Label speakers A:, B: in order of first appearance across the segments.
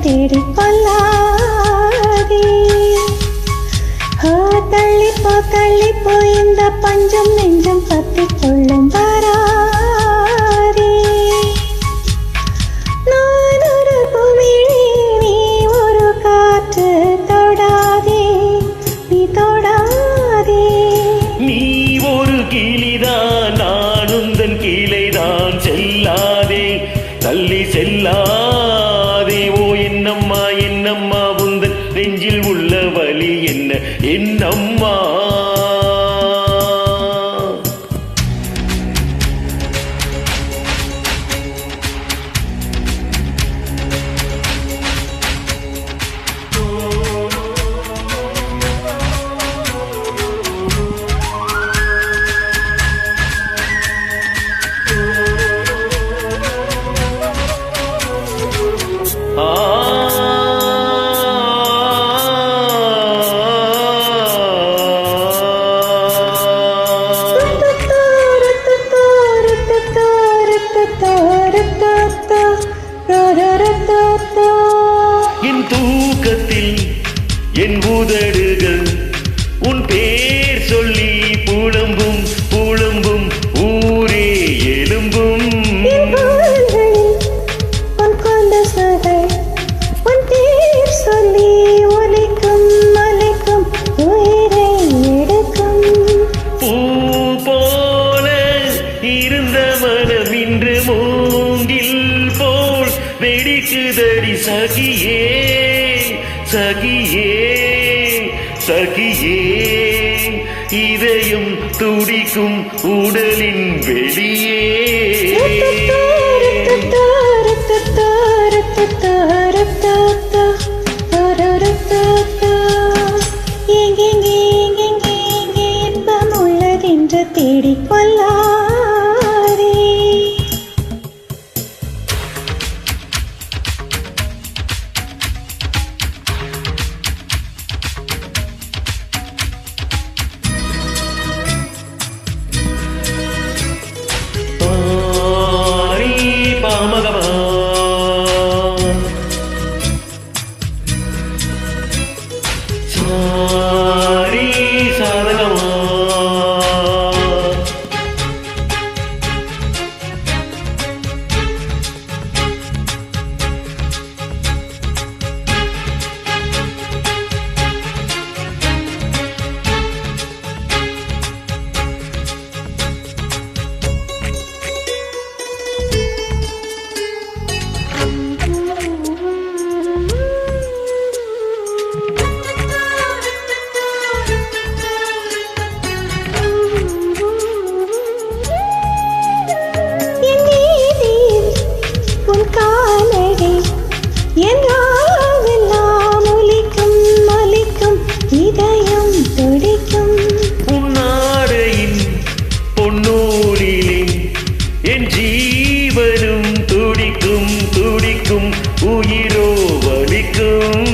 A: தேடி பல்லாதே தள்ளிப்போ இந்த பஞ்சம் நெஞ்சம் பத்தி கொள்ளும் வராதே நான் ஒரு குமிழி நீ ஒரு காற்று தொடாதே நீ தொடாதே
B: நீ ஒரு கிளிதான் நான் உந்தன் கிளைதான் செல்லாதே தள்ளி செல்லாதே ஓ என்னம்மா என்னம்மா உந்தன் நெஞ்சில் உள்ள வலி என்ன என்னம்மா என் தூக்கத்தில் என் உதடுகள் உன் பேர் சொல்லி புலம்பும் புலம்பும் ஊரே எலும்பும்
A: சொல்லி ஒலிக்கும் மலைக்கும் உயிரை எடுக்கும்
B: பூ போல இருந்த மனம் இன்று மூங்கில் போல் வெடிக்குதடி சகியே சகியே சகியே இதயம் துடிக்கும் உடலின் வெளியே
A: இன்பம் உள்ளதென்று தேடிக் கொள்ளாதே
B: ஜீவனும் துடிக்கும் துடிக்கும் உயிரோ வலிக்கும்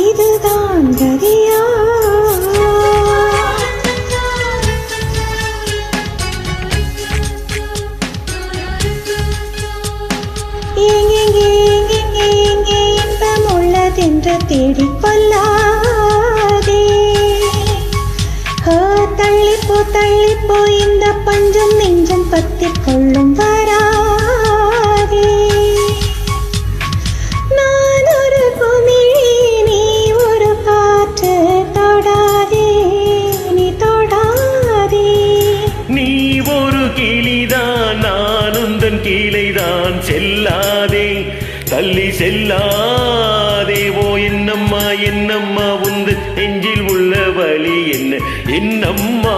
A: இதுதான் கதியா இன்பம் உள்ளதென்று தேடிக் கொள்ளாதே தள்ளிப்போ இந்த பஞ்சம் நெஞ்சம் பத்திக் கொள்ளும் வராதே நான் ஒரு குமிழி நீ ஒரு காற்று தொடாதே நீ தொடாதே
B: நீ ஒரு கிளிதான் நான் உந்தன் கிளைதான் செல்லாதே தள்ளி செல்லாதே ஓ என்னம்மா என்னம்மா உந்து நெஞ்சில் உள்ள வலி என்ன என்னம்மா